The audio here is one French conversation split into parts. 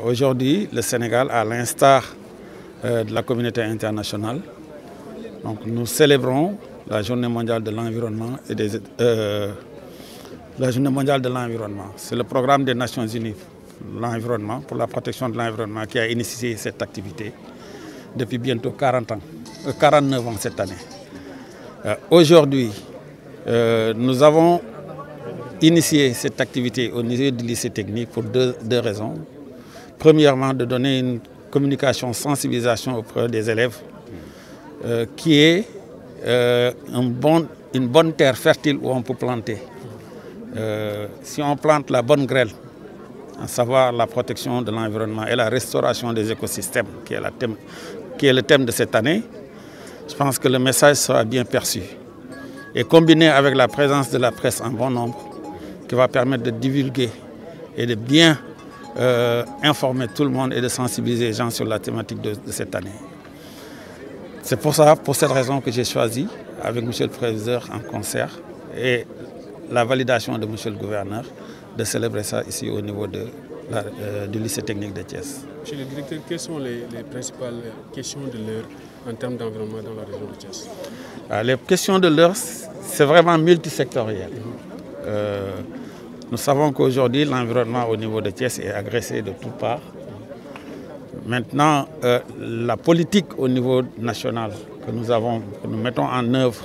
Aujourd'hui, le Sénégal, à l'instar de la communauté internationale, donc nous célébrons la Journée mondiale de l'environnement C'est le programme des Nations Unies l'environnement, pour la protection de l'environnement qui a initié cette activité depuis bientôt 49 ans cette année. Aujourd'hui, nous avons initié cette activité au niveau du lycée technique pour deux raisons. Premièrement, de donner une communication, sensibilisation auprès des élèves qui est une bonne terre fertile où on peut planter. Si on plante la bonne grêle, à savoir la protection de l'environnement et la restauration des écosystèmes, qui est le thème de cette année, je pense que le message sera bien perçu. Et combiné avec la présence de la presse en bon nombre, qui va permettre de divulguer et de bien informer tout le monde et de sensibiliser les gens sur la thématique de cette année. C'est pour cette raison que j'ai choisi, avec M. le Président en concert et la validation de M. le Gouverneur, de célébrer ça ici au niveau du lycée technique de Thiès. Monsieur le directeur, quelles sont les principales questions de l'heure en termes d'environnement dans la région de Thiès? Les questions de l'heure, c'est vraiment multisectoriel. Nous savons qu'aujourd'hui, l'environnement au niveau de Thiès est agressé de toutes parts. Maintenant, la politique au niveau national que nous mettons en œuvre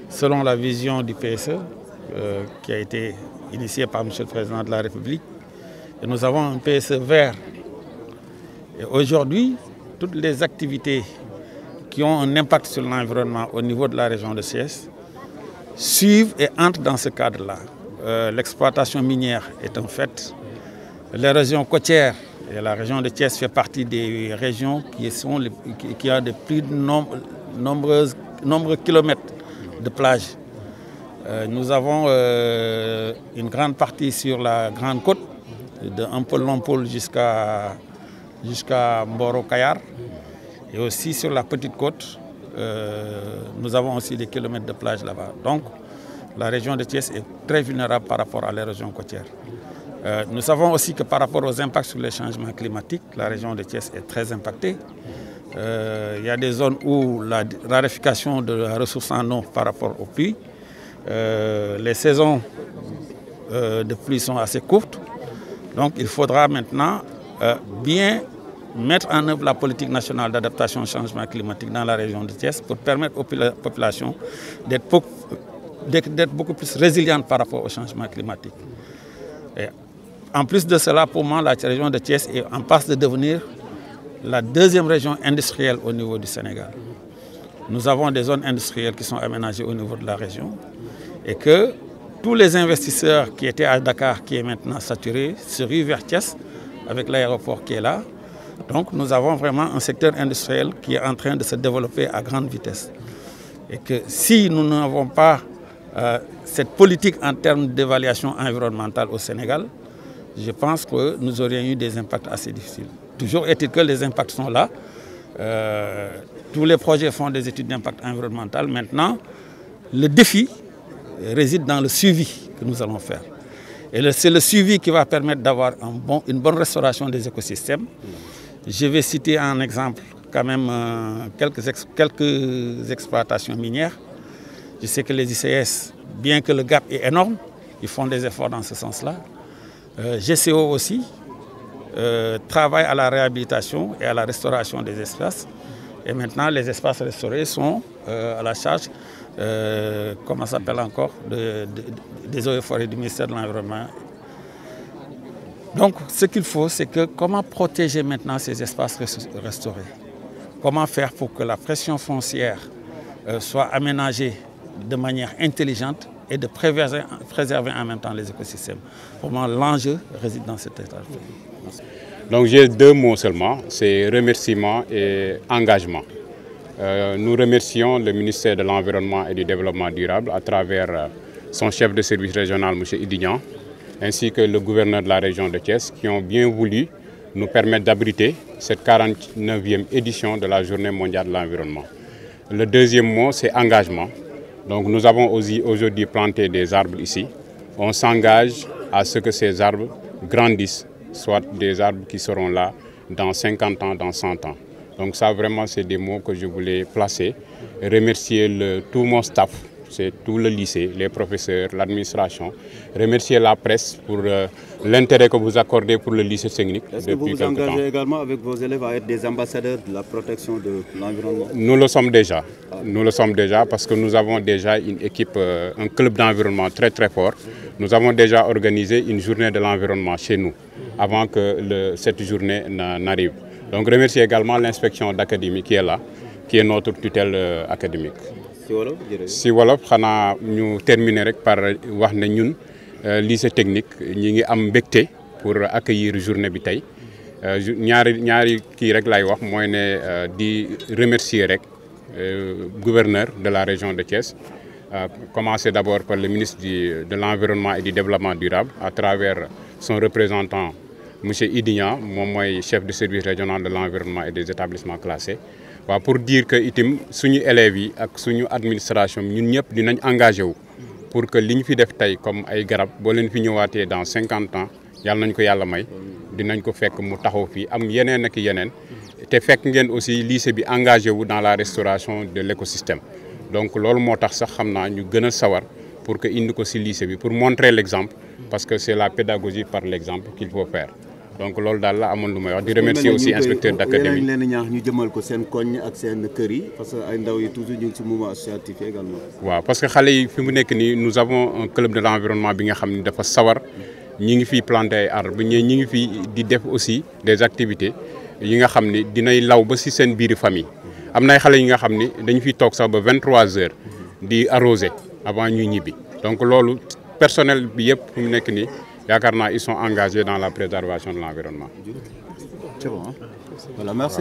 selon la vision du PSE, qui a été initiée par M. le Président de la République, et nous avons un PSE vert. Et aujourd'hui, toutes les activités qui ont un impact sur l'environnement au niveau de la région de Thiès suivent et entrent dans ce cadre-là. L'exploitation minière est un fait. Les régions côtières, et la région de Thiès fait partie des régions qui ont de plus nombreux kilomètres de plages. Nous avons une grande partie sur la Grande Côte, de Ampol-Lompol jusqu'à Mboro-Kayar. Et aussi sur la Petite Côte, nous avons aussi des kilomètres de plage là-bas. Donc, la région de Thiès est très vulnérable par rapport à la région côtière. Nous savons aussi que par rapport aux impacts sur les changements climatiques, la région de Thiès est très impactée. Il y a des zones où la raréfaction de la ressource en eau par rapport aux pluies, les saisons de pluie sont assez courtes. Donc il faudra maintenant bien mettre en œuvre la politique nationale d'adaptation au changement climatique dans la région de Thiès pour permettre aux populations d'être beaucoup plus résilientes par rapport au changement climatique. Et en plus de cela, pour moi, la région de Thiès est en passe de devenir la deuxième région industrielle au niveau du Sénégal. Nous avons des zones industrielles qui sont aménagées au niveau de la région et que tous les investisseurs qui étaient à Dakar, qui est maintenant saturé, se ruent vers Thiès avec l'aéroport qui est là. Donc nous avons vraiment un secteur industriel qui est en train de se développer à grande vitesse. Et que si nous n'avons pas cette politique en termes d'évaluation environnementale au Sénégal, je pense que nous aurions eu des impacts assez difficiles. Toujours est-il que les impacts sont là. Tous les projets font des études d'impact environnemental. Maintenant, le défi réside dans le suivi que nous allons faire. Et c'est le suivi qui va permettre d'avoir une bonne restauration des écosystèmes. Je vais citer en exemple quand même quelques exploitations minières. Je sais que les ICS, bien que le gap est énorme, ils font des efforts dans ce sens-là. GCO aussi travaille à la réhabilitation et à la restauration des espaces. Et maintenant, les espaces restaurés sont à la charge, comment ça s'appelle encore, des eaux et forêts du ministère de l'Environnement. Donc, ce qu'il faut, c'est que comment protéger maintenant ces espaces restaurés? Comment faire pour que la pression foncière soit aménagée de manière intelligente et de préserver en même temps les écosystèmes? Pour moi, l'enjeu réside dans cet état. Donc j'ai deux mots seulement, c'est remerciement et engagement. Nous remercions le ministère de l'Environnement et du Développement durable à travers son chef de service régional, M. Idignan, ainsi que le gouverneur de la région de Thiès, qui ont bien voulu nous permettre d'abriter cette 49e édition de la Journée mondiale de l'environnement. Le deuxième mot, c'est engagement. Donc nous avons aussi aujourd'hui planté des arbres ici. On s'engage à ce que ces arbres grandissent, soit des arbres qui seront là dans 50 ans, dans 100 ans. Donc ça vraiment c'est des mots que je voulais placer. Remercier tout mon staff, c'est tout le lycée, les professeurs, l'administration. Remercier la presse pour l'intérêt que vous accordez pour le lycée technique. Est-ce que vous vous engagez également avec vos élèves à être des ambassadeurs de la protection de l'environnement? Nous le sommes déjà. Nous le sommes déjà parce que nous avons déjà une équipe, un club d'environnement très très fort. Nous avons déjà organisé une journée de l'environnement chez nous avant que cette journée n'arrive. Donc remercier également l'inspection d'académie qui est là, qui est notre tutelle académique. Si wolof xanaa ñu terminer rek par wax ne ñun lycée technique ñi ngi am mbégte pour accueillir journée bi tey ñaari kii rek lay wax mooy ne di remercier rek gouverneur de la région de Thiès, commencer d'abord par le ministre de l'environnement et du développement durable à travers son représentant monsieur Idignan, moom mooy chef de service régional de l'environnement et des établissements classés. waaw pour dire que itam suñu élèves yi ak suñu administration ñun ñëpp dinañ engagé wu pour que li ñu fi def tey comme ay garab boo leen fi ñëwaatee dans 50 ans yàlla nañ ko yàlla may dinañ ko fekk mu taxaw fii am yeneen ak yeneen te fekk ngeen aussi lycée bi engagé wu dans la restauration de l'écosystème. Donc loolu moo tax sax xam naa ñu gën a sawar pour que indi ko ci lycée bi pour montrer l'exemple parce que c'est la pédagogie par l'exemple qu'il faut faire. Donc loolu daal la amoon lu may wax di remercier aussi inspecteur d'académie. Yéen leen ñaax ñu jëmal ko seen koñ ak seen kër yi parce que ay ndaw yi toujours ñu ngi ci mouvement associatif également. waaw parce que xale yi fi mu nekk nii nous avons un club de l'environnement bi nga xam ni dafa sawar ñi ngi fiy planter ay arbres ñi ngi fi di def aussi des activités yi nga xam ni dinay law ba ci seen biir famille. am na ay xale yi nga xam ni dañu fiy toog sax ba 23 heures di arroser avant ñuy ñibbi donc loolu personnel bi yëpp fi mu nekk nii. yaakaar naa ils sont engagés dans la préservation de l'environnement. C'est bon, hein? Voilà, merci.